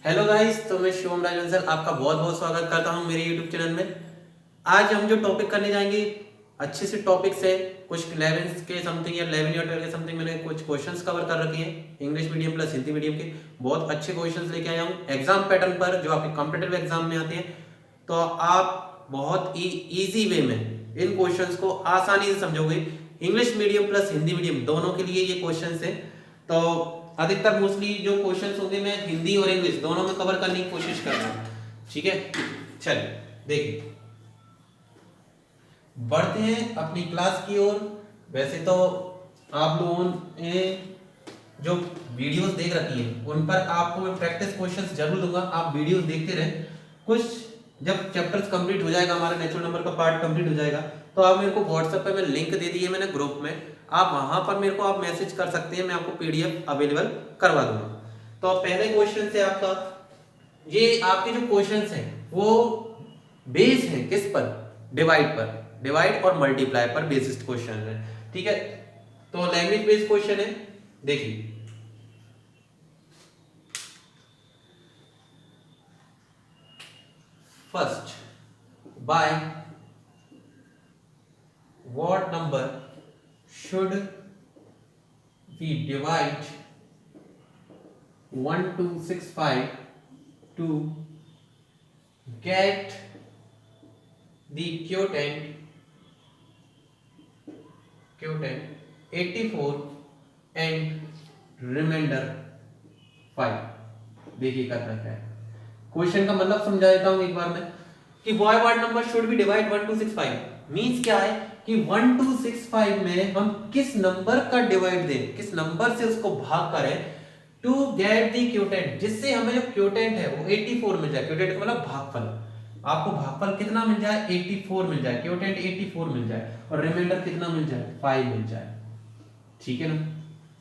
Hello guys, तो मैं शिवम राजवंशल आपका बहुत बहुत स्वागत करता हूं मेरे यूट्यूब चैनल में। आज हम जो टॉपिक करने जाएंगे अच्छे से टॉपिक्स है। कुछ 11 के समथिंग या 11 या 12 के समथिंग मैंने कुछ क्वेश्चंस कवर कर रखे हैं English medium plus Hindi medium के। बहुत अच्छे क्वेश्चंस लेके आया हूँ एग्जाम पैटर्न पर जो आपके कॉम्पिटेटिव एग्जाम में आते हैं। तो आप बहुत ही ईजी वे में इन क्वेश्चंस को आसानी से समझोगे। English medium plus Hindi medium दोनों के लिए ये क्वेश्चंस है। तो अधिकतर मोस्टली जो क्वेश्चंस होंगे मैं हिंदी और इंग्लिश दोनों में कवर करने की कोशिश कर रहा हूँ। ठीक है, चलिए देखिए, बढ़ते हैं अपनी क्लास की ओर। वैसे तो आप लोगों ने जो वीडियोस देख रखी हैं उन पर आपको मैं प्रैक्टिस क्वेश्चंस जरूर दूंगा, आप वीडियोस देखते रहें। कुछ जब चैप्टर्स कंप्लीट हो जाएगा, हमारा नेचुरल नंबर का पार्ट कंप्लीट हो जाएगा, तो आप मेरे को व्हाट्सएप पे मैं लिंक दे दी है मैंने ग्रुप में, आप वहां पर मेरे को आप मैसेज कर सकते हैं, मैं आपको पीडीएफ अवेलेबल करवा दूंगा। तो पहले क्वेश्चन से आपका, ये आपके जो क्वेश्चंस हैं वो बेस है किस पर? डिवाइड पर, डिवाइड और मल्टीप्लाई पर बेसिस क्वेश्चन है। ठीक है, तो लैंग्वेज बेस्ड क्वेश्चन है। देखिए, first, by what number should we divide 1265 to get the quotient 84 and remainder 5? देखिए कर रखा है क्वेश्चन का मतलब समझा देता हूं एक बार में कि why what number should we divide 1265 means क्या है कि 1265 में हम किस नंबर का डिवाइड दें, किस नंबर से उसको भाग करें टू गेट दी क्योटेंट, जिससे हमें जो क्योटेंट है वो 84 मिल जाए। क्योटेंट का मतलब भागफल, आपको भागफल कितना मिल जाए? 84 मिल जाए, क्योटेंट 84 मिल जाए और रिमाइंडर कितना मिल जाए? 5 मिल जाए। ठीक है ना,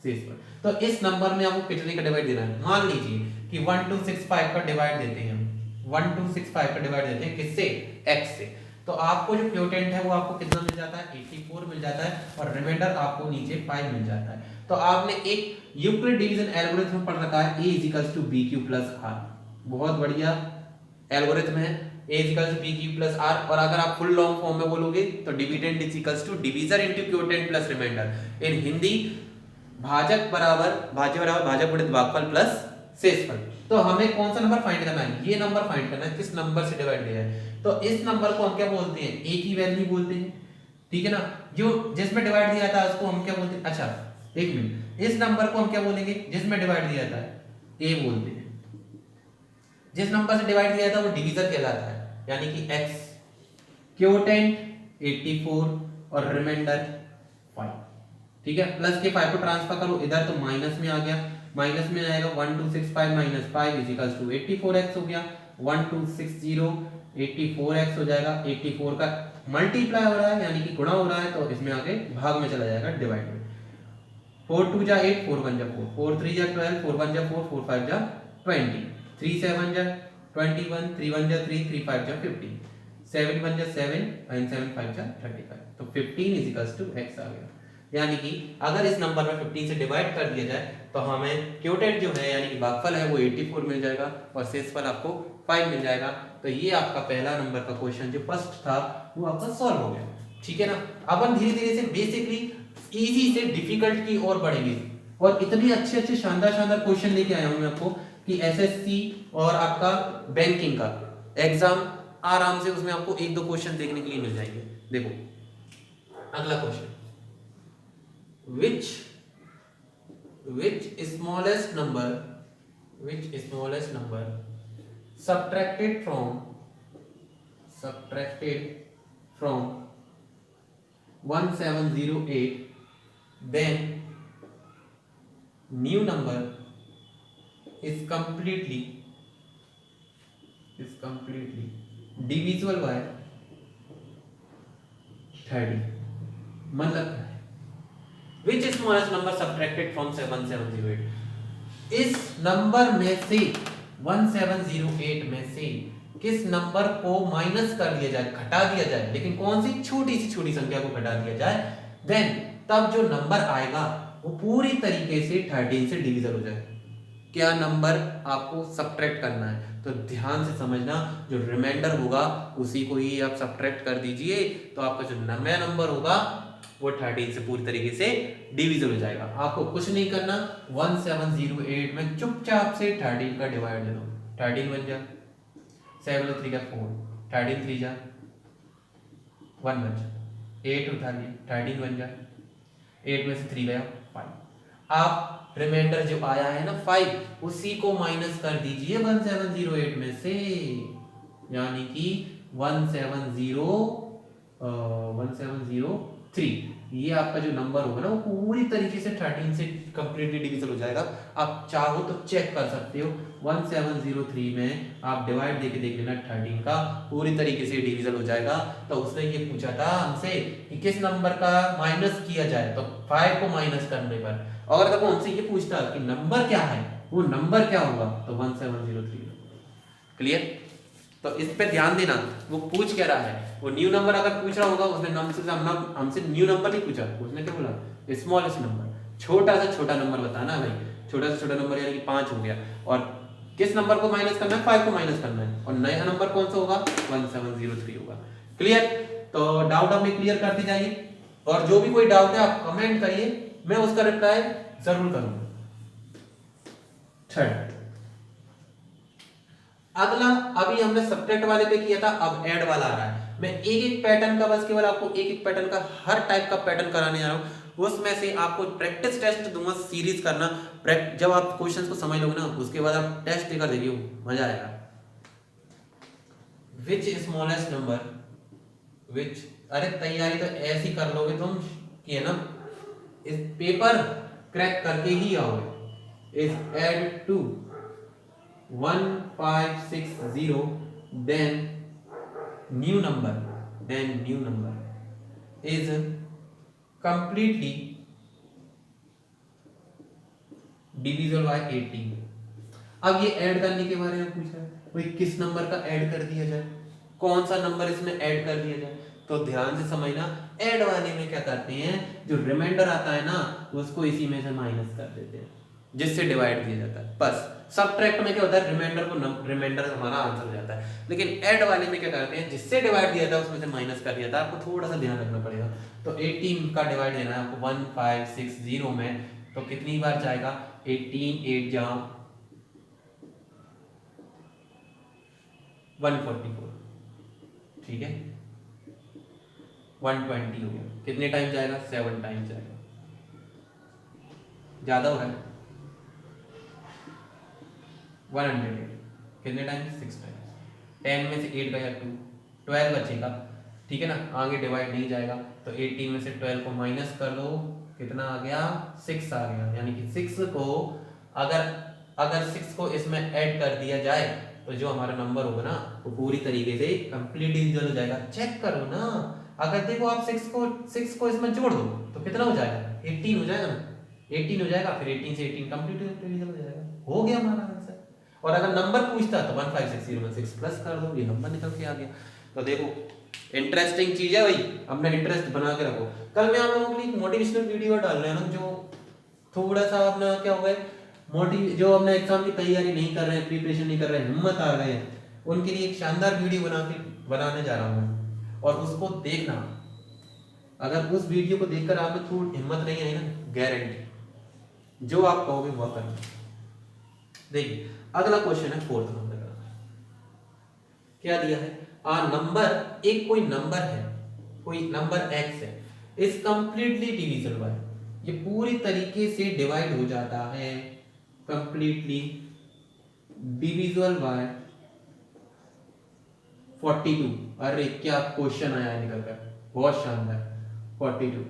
शेष पर। तो इस नंबर में आपको कितने का डिवाइड देना है? मान लीजिए कि 1265 का डिवाइड देते हैं हम, 1265 का डिवाइड देते हैं किससे? x से। तो आपको जो क्योटेंट है वो आपको कितना मिल जाता है? 84 मिल जाता है और रिमाइंडर आपको नीचे 5 मिल जाता है। तो आपने एक यूक्लिड डिवीजन एल्गोरिथम पढ़ रखा है, a = bq + r। बहुत बढ़िया एल्गोरिथम है, a = bq + r। और अगर आप फुल लॉन्ग फॉर्म में बोलोगे तो dividend = divisor into quotient plus remainder. In Hindi भाजक बराबर भाज्य बराबर भाजक गुणित भागफल प्लस शेषफल। तो हमें कौन सा नंबर फाइंड करना है? ये नंबर फाइंड करना है, किस नंबर से डिवाइड दिया है। तो इस नंबर को हम क्या बोलते हैं? ए की वैल्यू बोलते हैं। ठीक है ना, जो जिसमें डिवाइड दिया था उसको हम क्या बोलते हैं? अच्छा एक मिनट, इस नंबर को हम क्या बोलेंगे? जिसमें डिवाइड दिया था ए बोलते हैं। जिस नंबर से डिवाइड दिया था वो डिवीजर कहलाता है, यानी कि x, क्योटेंट 84 और रिमाइंडर 5। ठीक है, प्लस के 5 को ट्रांसफर करो इधर तो माइनस में आ गया, माइनस में आएगा 1265 - 5 = 84x हो गया। 1260 84x हो जाएगा, 84 का मल्टीप्लाई हो रहा है यानी कि गुणा हो रहा है, तो इसमें आगे भाग में चला जाएगा डिवाइड में। 4 2 जा 8, 4 1 जा 4, 4 3 जा 12, 4 1 जा 4, 4 5 जा 20, 3 7 जा 21, 3 1 जा 3, 3 5 जा 15, 7 1 जा 7 and 7 5 जा 35। तो 15 = x आ गया। यानी कि अगर इस नंबर में 15 से डिवाइड कर दिया जाए तो हमें क्योटेंट जो है यानी कि भागफल है वो 84 मिल जाएगा और शेषफल आपको 5 मिल जाएगा। तो ये आपका पहला नंबर का क्वेश्चन जो फर्स्ट था वो आपका सॉल्व हो गया। ठीक है ना, अपन धीरे धीरे से बेसिकली इजी से डिफिकल्ट की ओर बढ़ेंगे और इतने अच्छे अच्छे शानदार शानदार क्वेश्चन लेके आया हूं मैं आपको कि एसएससी और आपका बैंकिंग का एग्जाम आराम से उसमें आपको एक दो क्वेश्चन देखने के लिए मिल जाएंगे। देखो अगला question, which smallest number subtracted from 1708 then new number is completely divisible by 30। मतलब Which smallest number subtracted from 1708? इस नंबर में से 1708 में से किस नंबर को माइनस कर दिया जाए, घटा दिया जाए, लेकिन कौन सी? छोटी सी छोटी संख्या को घटा दिया जाए, देन तब जो नंबर आएगा वो पूरी तरीके से 13 से डिविजल हो जाए। क्या नंबर आपको सब्ट्रैक्ट करना है। तो ध्यान से समझना, जो रिमाइंडर होगा उसी को ही आप सब्ट्रैक्ट कर दीजिए, तो आपका जो नया नंबर होगा वो 13 से पूरी तरीके से डिविजल हो जाएगा। आपको कुछ नहीं करना, 1708 में चुपचाप से 13 का डिवाइड दे दो। 13 बन जा, 7 और 3 का 4, 13 3 जा 1 बन जा, 8 उठा लिया 13 बन जा, 8 में से 3 गया 5। आप रिमाइंडर जो आया है ना 5, उसी को माइनस कर दीजिए 1708 में से, यानी कि 1703। ये आपका जो नंबर होगा ना वो पूरी तरीके से 13 से कंप्लीटली डिविजल हो जाएगा। आप चाहो तो चेक कर सकते हो, 1703 में आप डिवाइड देके देख लेना 13 का, पूरी तरीके से डिविजल हो जाएगा। तो उसने ये पूछा था हमसे कि किस नंबर का माइनस किया जाए, तो 5 को माइनस करने पर अगर तक हमसे ये पूछता कि नंबर क्या है, वो नंबर क्या होगा, तो 1703। क्लियर? तो इस पे ध्यान देना, वो पूछ क्या रहा है। वो न्यू नंबर अगर पूछ रहा होगा, उसने हमसे न्यू नंबर नहीं पूछा, उसने क्या बोला, स्मॉलेस्ट नंबर, छोटा से छोटा नंबर बताना है भाई। छोटा से छोटा नंबर यानी कि 5 हो गया, और किस नंबर को माइनस करना है, 5 को माइनस करना है, और नया नंबर कौन सा होगा, 1703 होगा। क्लियर? तो डाउट अपने क्लियर करते जाइए, और जो भी कोई डाउट है आप कमेंट करिए, मैं उसका रिप्लाई जरूर करूंगा। थर्ड, अगला अभी हमने सब्ट्रैक्ट वाले पे किया था, अब ऐड वाला आ रहा है। मैं एक एक पैटर्न का, बस केवल आपको एक एक पैटर्न का, हर टाइप का पैटर्न कराने जा रहा हूं। उसमें से आपको प्रैक्टिस टेस्ट दूंगा, सीरीज करना। जब आप क्वेश्चंस को समझ लोगे ना, उसके बाद आप टेस्ट देकर देखिए, मजा आएगा। विच स्मॉलेस्ट नंबर, विच, अरे तैयारी तो ऐसी कर लोगे तुम कि है ना, इस पेपर क्रैक करके ही आओगे। Is add to 1560, then new number is completely divisible by 18। अब ये ऐड करने के बारे में पूछा है, भाई किस नंबर का ऐड कर दिया जाए, कौन सा नंबर इसमें ऐड कर दिया जाए। तो ध्यान से समझना, ऐड वाले में क्या करते हैं, जो रिमाइंडर आता है ना उसको इसी में से माइनस कर देते हैं, जिससे डिवाइड किया जाता है। बस सब्ट्रैक्ट में क्या होता है, रिमाइंडर हमारा आंसर हो जाता है। लेकिन ऐड वाले में क्या करते हैं, जिससे डिवाइड दिया था उसमें से माइनस कर दिया था। आपको थोड़ा सा ध्यान रखना पड़ेगा। तो 18 का डिवाइड देना है आपको 1560 में, तो कितनी बार जाएगा, 18 8 जा 144, ठीक है, 120 हो गया। कितने टाइम जाएगा, 7 टाइम जाएगा। ज्यादा हो रहा है, 100 कितने टाइम, 6 टाइम। 10 में से 8 गया 2, 12 बचेगा, ठीक है ना, आगे डिवाइड नहीं जाएगा। तो 18 में से 12 को माइनस कर लो, कितना आ गया, 6 आ गया। यानी कि 6 को अगर 6 को इसमें ऐड कर दिया जाए तो जो हमारा नंबर होगा ना वो पूरी तरीके से कंप्लीट डिविजन हो जाएगा। चेक करो ना, अगर देखो आप 6 को इसमें जोड़ दो तो कितना हो जाएगा, 18 हो जाएगा ना, 18 हो जाएगा, फिर 18 से 18 कंप्लीट डिविजन हो जाएगा, हो गया हमारा आंसर। और अगर नंबर पूछता तो 1560 में 6 प्लस कर दो, ये नंबर निकल के आ गया। तो देखो इंटरेस्टिंग चीज है भाई, अपना इंटरेस्ट बना के रखो। कल मैं आप लोगों के लिए मोटिवेशनल वीडियो डाल रहे हैं ना, जो थोड़ा सा अपना क्या हो गए, जो अपना एग्जाम की तैयारी नहीं कर रहे हैं, प्रिपरेशन नहीं कर रहे हैं, हिम्मत आ रहे हैं, उनके लिए एक शानदार वीडियो बनाने जा रहा हूँ। और उसको देखना, अगर उस वीडियो को देखकर आप में थोड़ी हिम्मत नहीं आई ना, गारंटी जो आप कहोगे वह करना। देखिए अगला क्वेश्चन है 4th नंबर का, क्या दिया है, नंबर, एक कोई नंबर है, कोई नंबर x है, इज कंप्लीटली डिविजिबल बाय, ये पूरी तरीके से डिवाइड हो जाता है, कंप्लीटली डिविजिबल बाय 42। अरे क्या क्वेश्चन आया है निकल कर, बहुत शानदार, 42।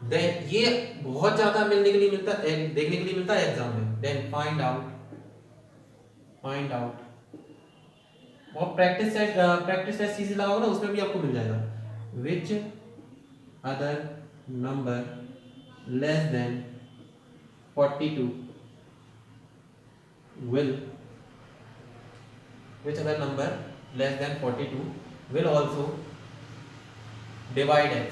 देन ये बहुत ज्यादा मिलने के लिए मिलता है, देखने के लिए मिलता है एग्जाम में। देन फाइंड आउट और प्रैक्टिस टेस्ट चीज लगाओ ना, उसमें भी आपको मिल जाएगा, which other number less than 42 will, which other number less than 42 will also divide x।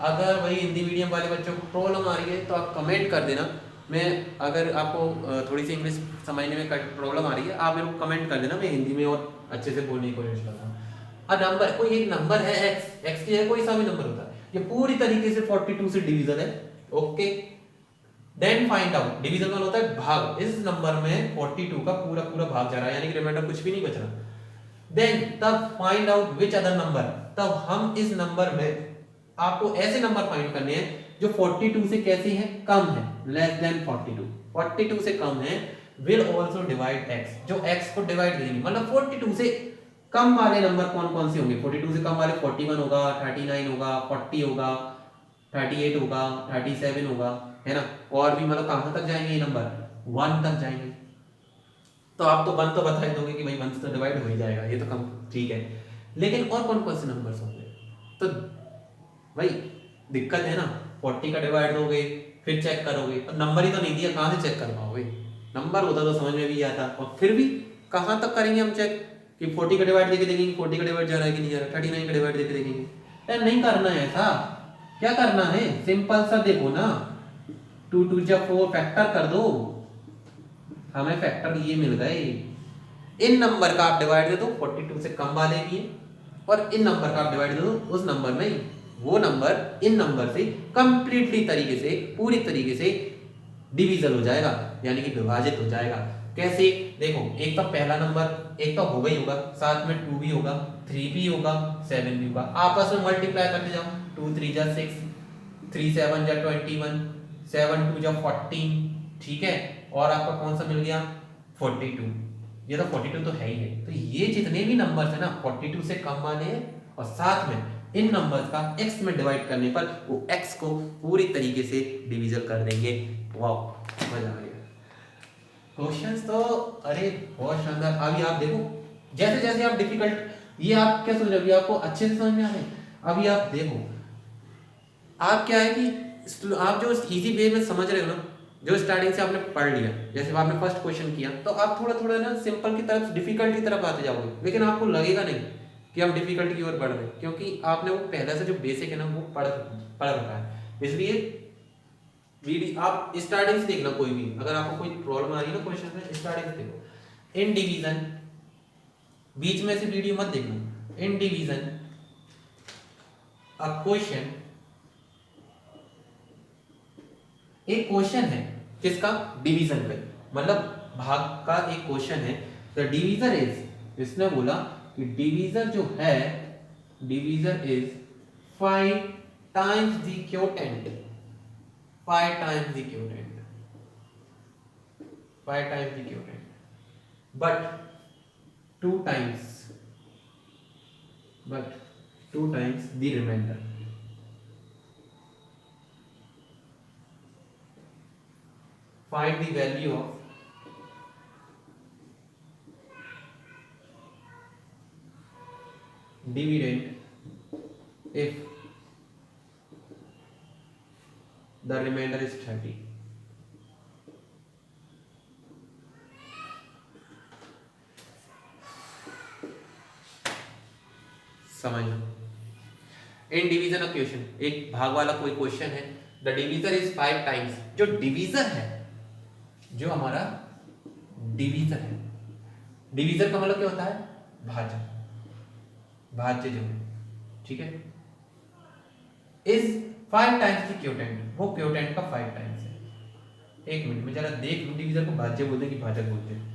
अगर वही हिंदी मीडियम वाले बच्चों को प्रॉब्लम आ रही है तो आप कमेंट कर देना, मैं अगर आपको थोड़ी सी इंग्लिश समझने में प्रॉब्लम आ रही है, आप मेरे को कमेंट कर देना, मैं हिंदी में और अच्छे से बोलने की कोशिश करता हूँ। अ नंबर, कोई एक नंबर है एक्स, एक्स की जगह कोई सा भी नंबर होता है, ये पूरी तरीके से 42 से डिविजन है। Okay, then find out, division one होता है भाग, इस नंबर में 42 का पूरा पूरा भाग जा रहा है, यानी कि रिमाइंडर कुछ भी नहीं बच रहा। देन तब find out which other number, तब हम इस नंबर में आपको ऐसे नंबर फाइंड करने हैं जो 42 से कैसे हैं, कम है, लेस देन 42, 42 से कम है, विल आल्सो डिवाइड x, जो x को डिवाइड करेंगे, मतलब 42 से कम वाले नंबर कौन कौन से होंगे, 42 से कम वाले 41 होगा, 39 होगा, 40 होगा, 38 होगा, 37 होगा, है ना, और भी मतलब कहां तक जाएंगे ये नंबर, 1 तक जाएंगे। तो आप तो 1 तो बता ही दोगे कि भाई 1 से तो डिवाइड हो ही जाएगा, ये तो कम ठीक है, लेकिन और कौन कौन से नंबर्स होंगे, तो भाई दिक्कत है ना, 40 का डिवाइड दोगे फिर चेक करोगे, और नंबर ही तो नहीं दिया, कहां से चेक कर पाओगे, नंबर होता तो समझ में भी आता, और फिर भी कहां तक करेंगे हम चेक कि 40 का डिवाइड देके देखेंगे 40 का डिवाइड जा रहा है कि नहीं जा रहा, 39 का डिवाइड देके देखेंगे, यार नहीं करना है ऐसा। क्या करना है, सिंपल सा देखो ना, 2 2 जा 4 फैक्टर कर दो, हमें फैक्टर ये मिल गए, इन नंबर का आप डिवाइड दे दो 42 से कम वाले भी हैं, और इन नंबर का आप डिवाइड दे दो उस नंबर में, वो नंबर इन नंबर से कंप्लीटली तरीके से, पूरी तरीके से डिवीजन हो जाएगा, यानी कि विभाजित हो जाएगा। कैसे, देखो एक तो पहला नंबर एक तो होगा ही होगा, साथ में 2 भी होगा, 3 भी होगा, 7 भी होगा, आपस में मल्टीप्लाई करते जाओ, 2 3 जा 6, 3 7 जा 21, 7 2 जा 14, ठीक है, और आपका कौन सा मिल गया 42, ये तो 42 तो है ही है, तो ये जितने भी नंबर्स है ना 42 से कम वाले हैं, और साथ में इन नंबर्स का x में डिवाइड करने पर वो x को पूरी तरीके से डिवीजन कर देंगे। वाओ, मजा आ गया, क्वेश्चंस तो अरे बहुत शानदार। अभी आप देखो जैसे जैसे आप डिफिकल्ट, ये आप क्या सोच रहे हो, अभी आपको अच्छे से समझ में आ रहे हैं, अभी आप देखो, आप क्या है कि आप जो इजी वे में समझ रहे हो ना, जो स्टार्टिंग से आपने पढ़ लिया, जैसे आपने फर्स्ट क्वेश्चन किया, तो आप थोड़ा थोड़ा ना सिंपल की तरफ, डिफिकल्ट की तरफ आते जाओगे, लेकिन आपको लगेगा नहीं कि हम डिफिकल्ट की ओर बढ़ रहे हैं, क्योंकि आपने वो पहले से जो बेसिक है ना वो पढ़ रखा है। इसलिए वीडियो आप स्टार्टिंग से देखना, कोई भी अगर आपको कोई प्रॉब्लम आ रही है ना क्वेश्चन में, स्टार्टिंग से देखो। इन डिवीजन, बीच में से वीडियो मत देखना। इन डिवीजन अ क्वेश्चन, एक क्वेश्चन है किसका, डिवीजन पे, मतलब भाग का एक क्वेश्चन है। द डिवीजर इज, इसने बोला कि डिवीजर जो है, divisor is 5 times the quotient, 5 times the quotient, 5 times the quotient, but 2 times, but 2 times the remainder. Find the value of dividend if the remainder is 30. समझो, in division question, एक भाग वाला कोई क्वेश्चन है, the divisor is 5 times, जो divisor है, जो हमारा डिवीजर है, डिवीजर का मतलब क्या होता है, भाजक, भाज्य जो है, ठीक है, इज 5 टाइम्स द क्वोटेंट, वो क्वोटेंट का 5 टाइम्स है। एक मिनट में जरा देख लूं, डिवीजर को भाज्य बोलते हैं कि भाजक बोलते हैं,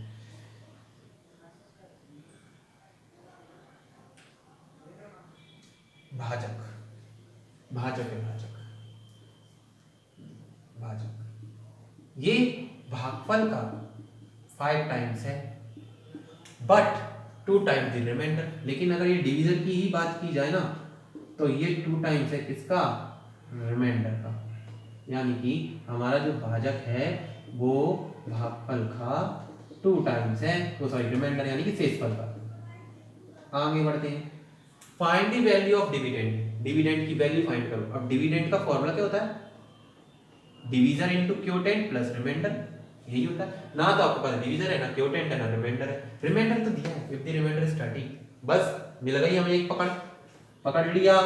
भाजक, भाजक है, भाजक, भाजक, ये भागफल का 5 टाइम्स है, बट 2 टाइम्स द रिमाइंडर। लेकिन अगर ये डिवीजन की ही बात की जाए ना, तो ये 2 टाइम्स है किसका, रिमाइंडर का, यानी कि हमारा जो भाजक है वो भागफल का 2 टाइम्स है, तो सॉरी रिमाइंडर यानी कि शेषफल का। आगे बढ़ते हैं, find the value of dividend, dividend की वैल्यू फाइंड करो। अब डिविडेंड का फॉर्मूला क्या होता है, डिवीजन इनटू क्वोटेंट प्लस रिमाइंडर, यही होता है ना, तो आपको पता डिवीजन है ना क्वोटेंट है ना रिमाइंडर है, रिमाइंडर तो दिया है, इफ द रिमाइंडर इज 30, बस मिल गई हमें एक पकड़, पकड़ लिया,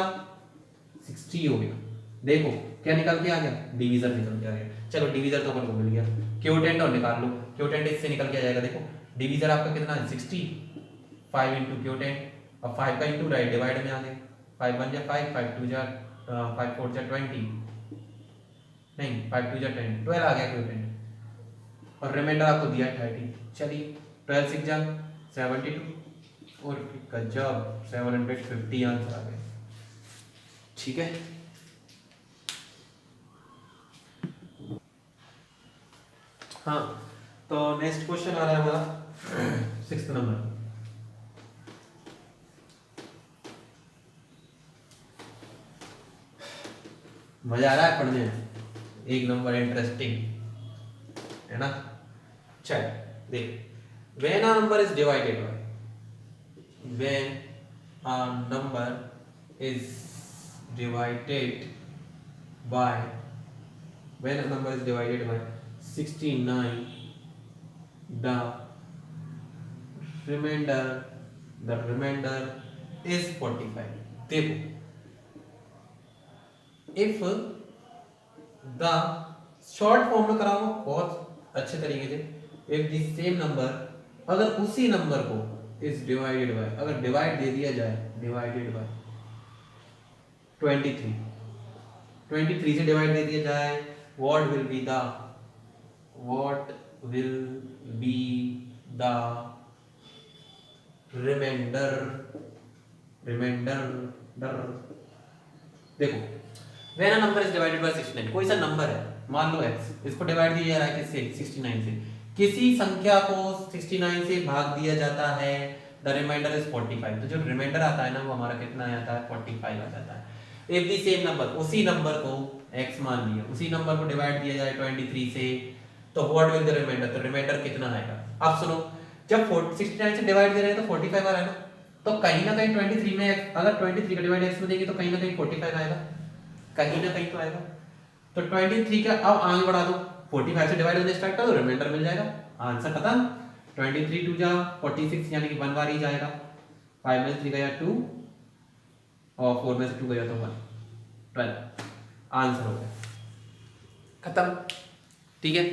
60 हो गया। देखो क्या निकल के आ गया, डिवीजर निकल के आ गया। चलो डिवीजर तो अपन को मिल गया, क्वोटेंट और निकाल लो, क्वोटेंट इससे निकल के आ जाएगा। देखो डिवीजर आपका कितना है 60, 5 इंटू क्वोटेंट, अब 5 का इंटू राइट डिवाइड में आ गया, 5 1 जा 5, 5 2 जा 5 4 जा 20, नहीं 5 2 जा 10, 12 आ गया क्वोटेंट, और रिमाइंडर आपको दिया 30। चलिए 12 6 जा 72 और गजब 750 आंसर आ गया। ठीक है, हाँ तो नेक्स्ट क्वेश्चन आ रहा है हमारा 6th नंबर। मजा आ रहा है पढ़ने में, एक नंबर इंटरेस्टिंग है ना। चल देख, when a number is divided by, when a number is divided by, when a number is divided by 69, the remainder is 45। देखो if the शॉर्ट फॉर्म में कराऊंगा बहुत अच्छे तरीके से, if the same number, अगर उसी नंबर को is divided by, अगर डिवाइड दे दिया जाए, divided by 23, 23 से डिवाइड दे दिया जाए, what will be the remainder, देखो when a number is divided by 69, कोई सा नंबर है मान लो x, इसको डिवाइड दिया जा रहा है किससे 69 से, किसी संख्या को 69 से भाग दिया जाता है, द रिमाइंडर इज 45, तो जो रिमाइंडर आता है ना वो हमारा कितना आता है 45 आ जाता है। इफ द सेम नंबर, उसी नंबर को x मान लिया, उसी नंबर को डिवाइड दिया जाए 23 से, तो व्हाट विल द रिमाइंडर, तो रिमाइंडर कितना आएगा। अब सुनो, जब 69 से डिवाइड दे रहे हैं तो 45 आ रहा है ना, तो कहीं ना कहीं 23 में, अगर 23 का डिवाइड x में देंगे तो कहीं ना कहीं 45 आएगा, कहीं ना कहीं तो आएगा। तो 23 का अब आगे बढ़ा दो, 45 से डिवाइड होने स्टार्ट कर दो, रिमाइंडर मिल जाएगा, आंसर खत्म। 23 2 जा 46, यानी कि 1 बार ही जाएगा, 5 में 3 गया 2 और 4 में से 2 गया तो 1, 12 आंसर हो गया, खत्म। ठीक है,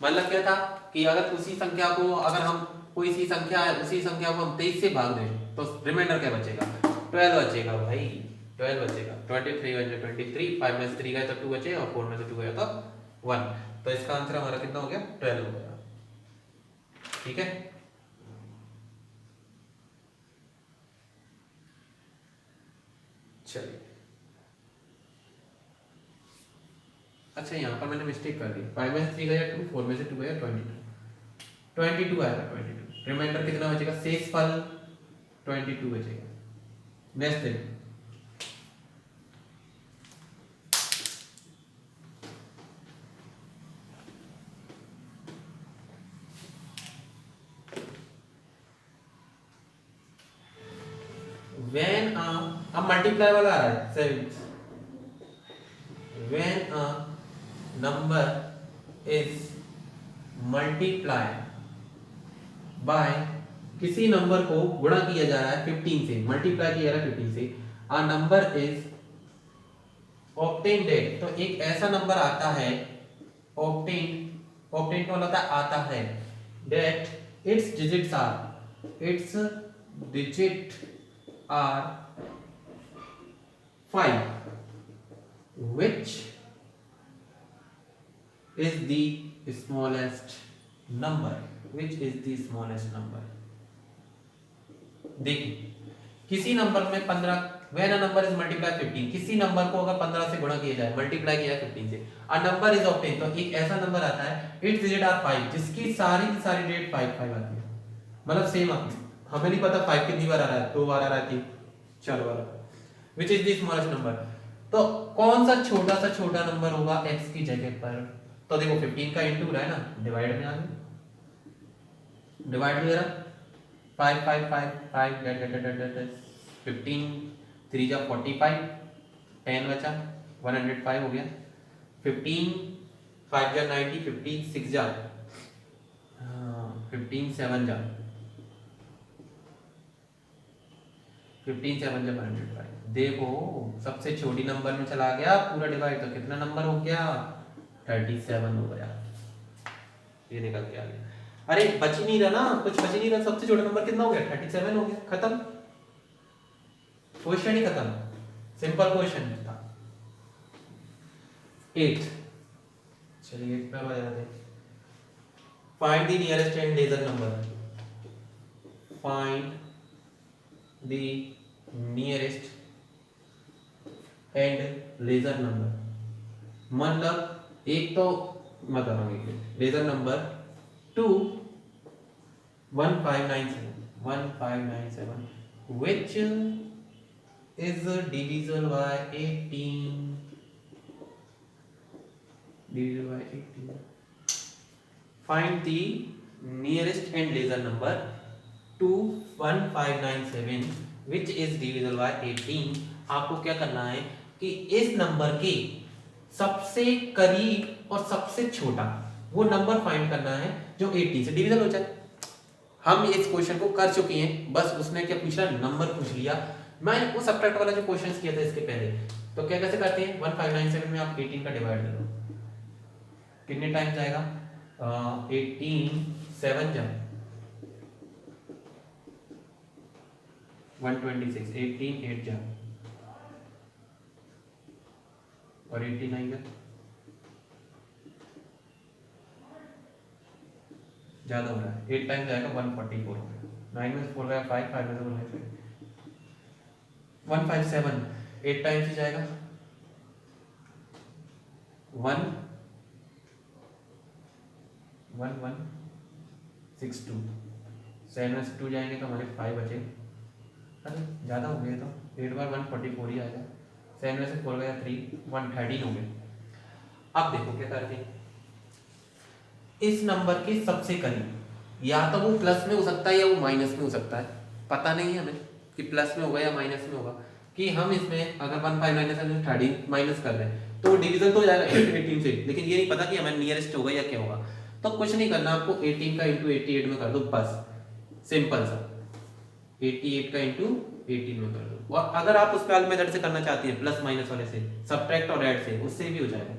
मतलब क्या था कि अगर उसी संख्या को, अगर हम कोई सी संख्या है, उसी संख्या को हम 23 से भाग दें तो रिमाइंडर क्या बचेगा, 12 बचेगा भाई, 12 बचेगा। 23 1 23, 5 में से 3 गए तो 2 बचे और 4 में से 2 गया तो 1, तो इसका आंसर हमारा कितना हो गया 12 हो गया। ठीक है, चलिए अच्छा यहाँ पर मैंने मिस्टेक कर दी, 5 में से 3 गया 2, 4 में से 2 गया 22 आएगा, 22 रिमाइंडर कितना बचेगा, शेष फल 22 बचेगा। नेक्स्ट देखो, when अब मल्टीप्लाई वाला आ रहा है 7, when a number is multiplied by, किसी नंबर को गुणा किया जा रहा है 15 से, मल्टीप्लाई किया जा रहा है 15 से, a number is obtained, तो एक ऐसा नंबर आता है, obtained वाला होता है आता है, that its digits are 5, which is the smallest number, देखिए किसी नंबर में 15, when a number is multiplied 15, किसी नंबर को अगर 15 से गुणा किया जाए, मल्टीप्लाई किया जाए 15 से, a number is obtained, तो एक ऐसा नंबर आता है, its digit are 5, जिसकी सारी की सारी डेट 5 आती है, मतलब सेम आती है, हमें नहीं पता 5 कितनी बार आ रहा है, 2 बार आ रहा है, 4 बार, which is the smallest number, तो कौन सा छोटा नंबर होगा x की जगह पर, तो देखो 15 का इंटू रहा है ना, डिवाइड में आ गया, डिवाइड में जरा 5 5 5 5 15 3 जा 45, 10 बचा 105 हो गया, 15 5 जा 90, 15 6 जा 15 7 जा 15 7 जब 105 देखो सबसे छोटी नंबर में चला गया पूरा डिवाइड, तो कितना नंबर हो गया 37 हो गया, ये निकल के आ गया। अरे बच ही नहीं रहा ना, कुछ बच ही नहीं रहा, सबसे छोटा नंबर कितना हो गया 37 हो गया, खत्म, क्वेश्चन ही खत्म, सिंपल क्वेश्चन था। 8 चलिए 8 पे आ जाते हैं। Find the nearest and larger number, find the nearest and larger number, मतलब एक तो मतलब larger number 2 1597 which is divisible by 18, divisible by 18. Find the nearest and lesser number 21597 which is divisible by 18। आपको क्या करना है कि इस नंबर के सबसे करीब और सबसे छोटा वो नंबर फाइंड करना है जो 80 से डिविजन हो जाए। हम इस क्वेश्चन को कर चुके हैं, बस उसने क्या पूछा नंबर पूछ लिया। मैं वो सब्ट्रैक्ट वाला जो क्वेश्चन किया था इसके पहले, तो क्या कैसे करते हैं 1597 में आप 18 का डिवाइड कर दो, कितने टाइम जाएगा 18 7 जा 126, 18 8 जा और 89 का ज्यादा हो रहा है, 8 टाइम जाएगा 144 हो गया, 9 में से 4 गया 5, 5 में से 157, 8 टाइम से जाएगा 1 1 1 6 2, 7 में से 2 जाएंगे तो हमारे 5 बचे, अरे ज़्यादा हो गया, तो 8 बार 144 ही आएगा, 7 में से 4 गया 3 113 हो गए। अब देखो क्या करते हैं, इस नंबर के सबसे करीब या तो वो प्लस में हो सकता है या वो माइनस में हो सकता है, पता नहीं है हमें कि प्लस में होगा या माइनस में होगा, कि हम इसमें अगर 1597 माइनस कर रहे हैं तो डिवीजन तो हो जाएगा 18 से, लेकिन ये नहीं पता कि हमें नियरेस्ट होगा या क्या होगा। तो कुछ नहीं करना आपको, 18 का इंटू 88 में कर दो, बस सिंपल सा 88 का इंटू 18 में कर दो। और अगर आप उस वाले मेथड से करना चाहते हैं प्लस माइनस वाले से, सब्ट्रैक्ट और ऐड से, उससे भी हो जाएगा।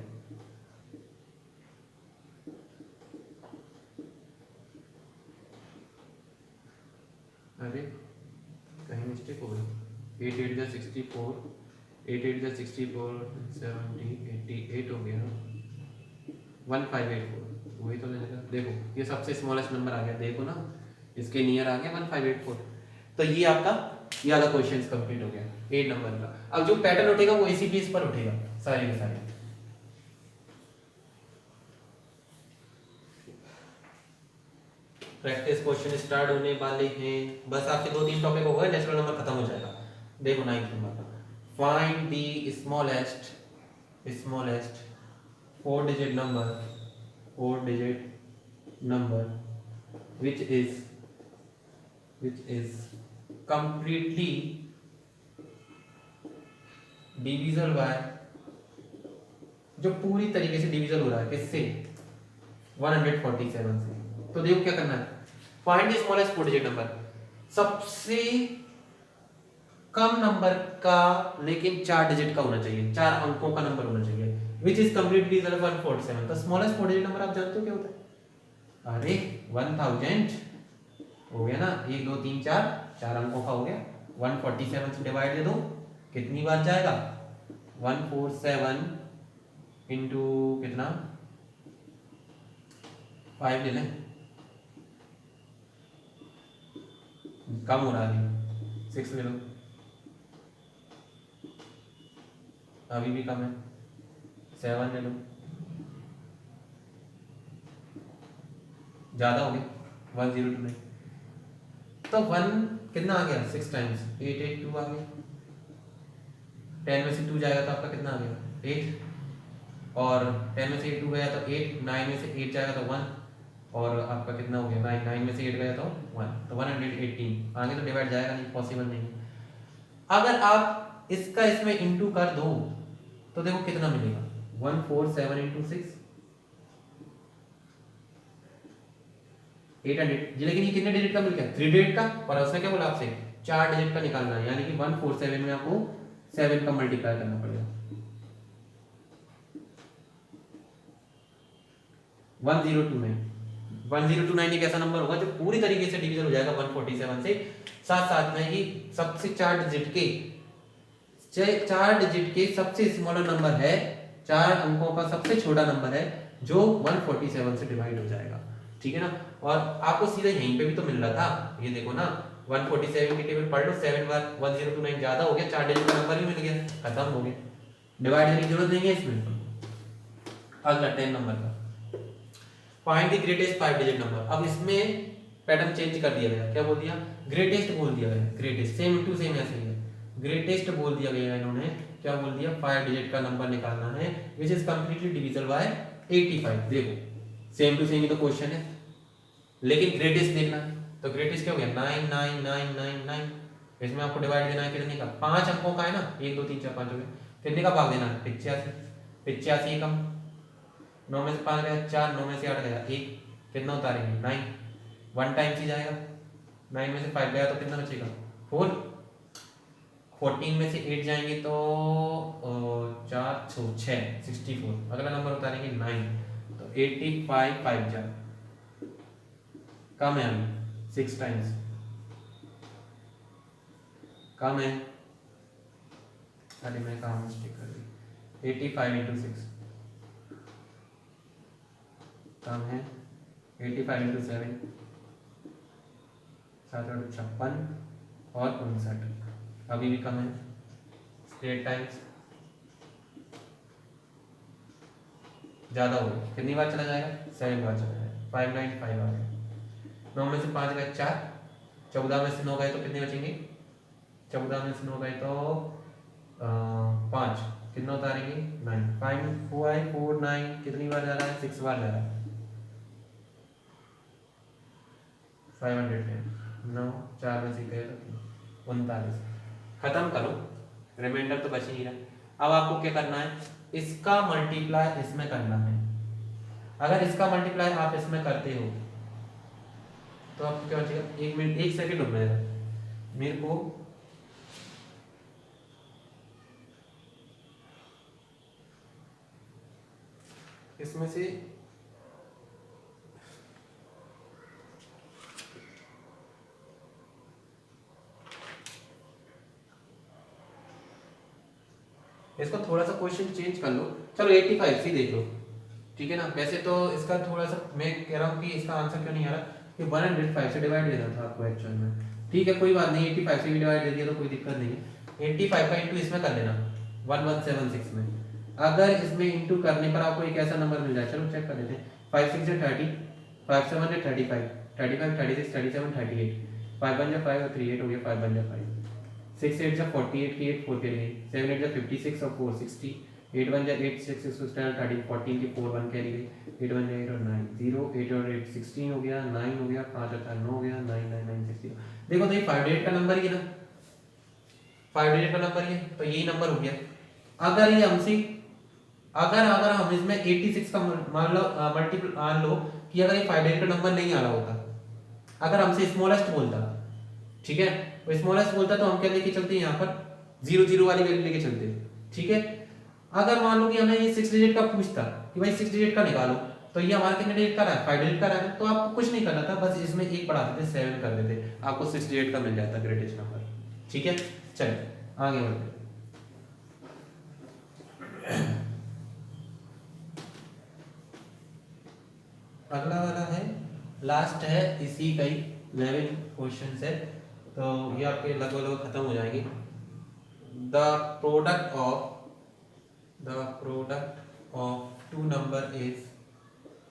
अरे कहीं मिस्टेक हो गई, 8 8 जा 64, 8 8 जा 64, 70 88 हो गया ना, 1584 वही तो लेगा। देखो ये सबसे स्मॉलेस्ट नंबर आ गया, देखो ना इसके नियर आ गया 1584। तो ये आपका ये वाला क्वेश्चन कंप्लीट हो गया 8 नंबर का। अब जो पैटर्न उठेगा वो इसी पीस पर उठेगा सारे के सारे। प्रैक्टिस क्वेश्चन स्टार्ट होने वाले हैं, बस आपके 2-3 टॉपिक हो गए, नेचुरल नंबर खत्म हो जाएगा। देखो 9th नंबर का, find the smallest 4 digit number which is completely divisible by, जो पूरी तरीके से डिविजल हो रहा है किससे 147 से। तो देखो क्या करना है, find the smallest 4 digit number, सबसे कम नंबर का लेकिन 4 डिजिट का होना चाहिए, 4 अंकों का नंबर होना चाहिए, which is completely divisible by 147। तो स्मॉलेस्ट 4 डिजिट नंबर आप जानते हो क्या होता है, अरे 1000 हो गया ना, 1 2 3 4 4 अंकों का हो गया, 147 से डिवाइड दे दो, कितनी बार जाएगा 147 इंटू कितना 5 ले लें, कम हो रहा है 6 ले लो, अभी भी कम है 7 ले लो, ज्यादा हो गया 1029। तो 1 कितना आ गया 6 टाइम्स 882 आ गया, 10 में से 2 जाएगा तो आपका कितना आ गया 8, और 10 में से 8 2 गया तो 8, 9 में से 8 जाएगा तो 1, और आपका कितना हो गया 9 में से 8 गया तो 1, तो 118। आगे तो डिवाइड जाएगा नहीं, पॉसिबल नहीं है। अगर आप इसका इसमें इंटू कर दो तो देखो कितना मिलेगा 147 इंटू 6 800, लेकिन ये कितने डिजिट का मिल गया 3 डिजिट का, और उसने क्या बोला आपसे 4 डिजिट का निकालना है, यानी कि 147 में आपको 7 का मल्टीप्लाई करना पड़ेगा। 1029 एक ऐसा नंबर होगा जो पूरी तरीके से डिवीजन हो जाएगा 147 से। साथ साथ में ही सबसे 4 डिजिट के सबसे स्मॉलर नंबर है, 4 अंकों का सबसे छोटा नंबर है जो 147 से डिवाइड हो जाएगा, ठीक है ना। और आपको सीधा यहीं पे भी तो मिल रहा था, ये देखो ना 147 की टेबल पढ़ लो, 7 बार 1029 ज्यादा हो गया, 4 डिजिट का नंबर भी मिल गया, खत्म हो गया, डिवाइड करने की जरूरत नहीं है इसमें। अगला 10 नंबर का find the greatest 5 digit number. अब इसमें पैटर्न चेंज कर दिया गया, क्या बोल दिया, ग्रेटेस्ट बोल दिया गया, ग्रेटेस्ट सेम टू सेम ऐसे ही है, ग्रेटेस्ट बोल दिया गया इन्होंने, क्या बोल दिया, 5 डिजिट का नंबर निकालना है which is completely divisible by 85। देखो सेम टू सेम ही तो क्वेश्चन है, लेकिन ग्रेटेस्ट देखना है, तो ग्रेटेस्ट क्या हो गया 99999, इसमें आपको डिवाइड देना है कितने का, 5 अंकों का है ना, 1 2 3 4 5 हो गए, कितने का भाग देना है 85 कम 9 में से 5 गया 4, 9 में से 8 गया 1, कितना उतारेंगे 9, 1 टाइम्स ही जाएगा, 9 में से 5 गया तो कितना बचेगा 4, 14 में से 8 जाएंगे तो 4 6 64, अगला नंबर उतारेंगे 9, तो 85 5 जा कम है, अभी 6 टाइम्स कम है, अरे मैं काम मिस्टेक कर दी, 85 इंटू 6 कम है, 85 इंटू 7 56 और 59, अभी भी कम है, 8 टाइम्स ज्यादा हो गया, कितनी बार चला जाएगा 7 बार चला जाएगा, 595 आ गया, 9 में से 5 गए 4, 14 में से 9 गए तो कितने बचेंगे, 14 में से 9 गए तो 5, कितना उतारेंगे 9, 5 4 4 9 कितनी बार जा रहा है 6 बार जा रहा है, 510, 9 4 में से गए तो 39, खत्म करो, रिमाइंडर तो बच ही नहीं रहा। अब आपको क्या करना है, इसका मल्टीप्लाई इसमें करना है, अगर इसका मल्टीप्लाई आप इसमें करते हो तो आपको क्या बचेगा, 1 मिनट 1 सेकंड रुक जाएगा, मेरे को इसमें से इसको थोड़ा सा क्वेश्चन चेंज कर लो, चलो 85 से देख लो, ठीक है ना। वैसे तो इसका थोड़ा सा मैं कह रहा हूँ कि इसका आंसर क्यों नहीं आ रहा, कि 105 से डिवाइड देना था आपको एक्चुअल में, ठीक है कोई बात नहीं, 85 से भी डिवाइड दे दिया तो कोई दिक्कत नहीं है, 85 का इंटू इसमें कर देना 1176 में, अगर इसमें इंटू करने पर आपको एक ऐसा नंबर मिल जाए, चलो चेक कर लेते हैं, 5 6 है 30, 5 7 है 35, 35 36 37 38, 5 1 5 और 3 8 हो गया, 5 1 5, 6 8 48 की 8 4 के लिए, 7 8 56 और 4 60, 8 1 8 6 6 13 14 की 4 1 कैरी गई, 8 1 8 और 9 0 8 और 8 16 हो गया, 9 हो गया, 5 और 9 हो गया, 9 9 9 60। देखो तो ये 5 डिजिट का नंबर ही है ना, 5 डिजिट का नंबर ही है, तो यही नंबर हो गया। अगर ये हमसे अगर हम इसमें 86 का मान लो मल्टीपल मान लो कि अगर ये 5 डिजिट का नंबर नहीं आ रहा होता, अगर हमसे स्मॉलेस्ट बोलता, ठीक है, वो स्मॉलेस्ट बोलता तो हम क्या लेके चलते हैं, यहाँ पर 0 0 वाली वैल्यू लेके चलते हैं, ठीक है। अगर मान लो कि हमें ये 6 डिजिट का पूछता कि भाई 6 डिजिट का निकालो, तो ये हमारा कितने डिजिट का रहा है, 5 डिजिट का रहा है, तो आपको कुछ नहीं करना था, बस इसमें एक बढ़ा देते 7 कर देते, आपको 6 डिजिट का मिल जाता ग्रेटेस्ट नंबर, ठीक है। चलिए आगे बढ़ते, अगला वाला है, लास्ट है इसी का ही 11 क्वेश्चन है, तो ये आपके लगभग खत्म हो जाएंगे। The product of two number is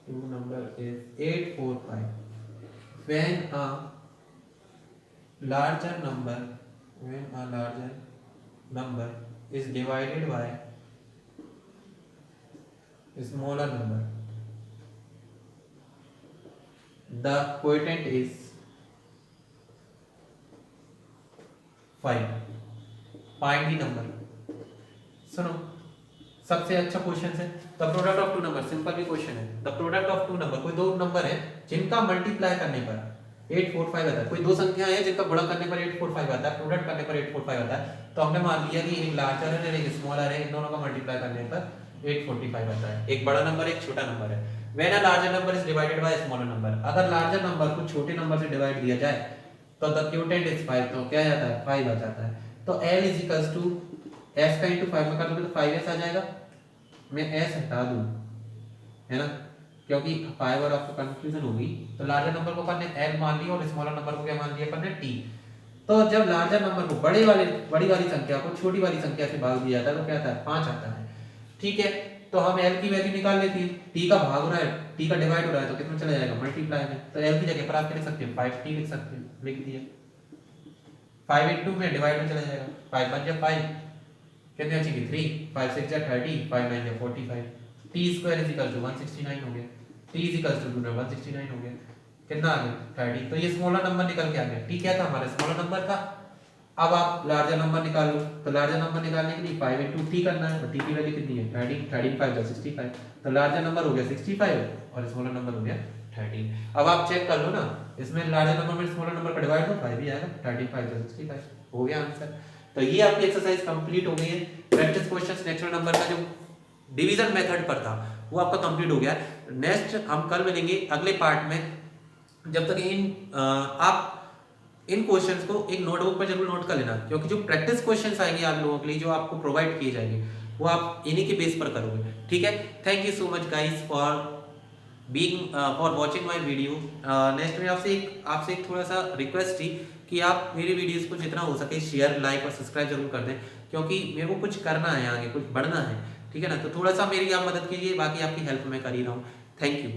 845 when a larger number is divided by a smaller number, the quotient is 5, find the number। सुनो सबसे अच्छा क्वेश्चन है, the product of two number, simple भी क्वेश्चन है, the product of two number, कोई दो number है जिनका मल्टीप्लाई करने पर 845 आता है। कोई दो संख्या है जिनका गुणा करने पर 845 आता है, प्रोडक्ट करने पर 845 आता है, तो हमने मान लिया कि एक लार्जर है और एक स्मॉलर है, इन दोनों का मल्टीप्लाई करने पर 845 आता है। एक बड़ा नंबर एक छोटा नंबर है। When a larger number is divided by smaller number, अगर लार्जर नंबर को छोटे नंबर से डिवाइड दिया जाए तो द क्वोटिएंट इज 5, तो क्या आ जाता है 5 आ जाता है। तो L is equals to f का इनटू 5 में कर दोगे तो 5s आ जाएगा। मैं s हटा दूं, है ना, क्योंकि 5 और आपको कंफ्यूजन होगी। तो लार्जर नंबर को अपन ने L मान लिया और स्मॉलर नंबर को क्या मान लिया अपन ने T। तो जब लार्जर नंबर को बड़ी वाली संख्या को छोटी वाली संख्या से भाग दिया जाता है तो क्या आता है 5 आता है। ठीक है, तो हम L की वैल्यू निकाल लेते हैं। T का भाग हो रहा है, T का डिवाइड हो रहा है, तो कितना चला जाएगा मल्टीप्लाई में। तो L की जगह पर आप क्या लिख सकते हैं 5T लिख सकते हैं, लिख दिया। 5 into में डिवाइड में चला जाएगा, 5 5 जा 5, कितने बचेंगे 3, 5 6 जा 30, 5 9 जा 45। T square is equal to 169 हो गया। T इज इक्वल टू 169 हो गया, कितना आ गया 30। तो ये स्मॉलर नंबर निकल के आ गया। T क्या था हमारा स्मॉलर नंबर था। अब आप लार्जर नंबर निकाल लो, तो लार्जर नंबर निकालने के लिए 5 into T करना है, तो T की वैल्यू कितनी है 13, 13 5 65। तो लार्जर नंबर हो गया 65 और स्मॉलर नंबर हो गया 13। अब आप चेक कर लो ना, इसमें लार्जर नंबर में स्मॉलर नंबर का डिवाइड दो 5 ही आएगा, 13 5 65 हो गया आंसर। तो ये आपकी एक्सरसाइज कंप्लीट हो गई है। प्रैक्टिस क्वेश्चंस नेचुरल नंबर का जो डिवीजन मेथड पर था वो आपका कंप्लीट हो गया। नेक्स्ट हम कल मिलेंगे अगले पार्ट में। जब तक आप इन क्वेश्चंस को एक नोटबुक पर जरूर नोट कर लेना, क्योंकि जो प्रैक्टिस क्वेश्चंस आएंगे आप लोगों के लिए जो आपको प्रोवाइड किए जाएंगे वो आप इन्हीं के बेस पर करोगे। ठीक है, thank you so much guys for watching my video. Next में आपसे एक थोड़ा सा रिक्वेस्ट थी कि आप मेरी वीडियोस को जितना हो सके शेयर लाइक और सब्सक्राइब जरूर कर दें, क्योंकि मेरे को कुछ करना है, आगे कुछ बढ़ना है। ठीक है ना, तो थोड़ा सा मेरी आप मदद कीजिए, बाकी आपकी हेल्प मैं कर ही रहा हूँ। Thank you.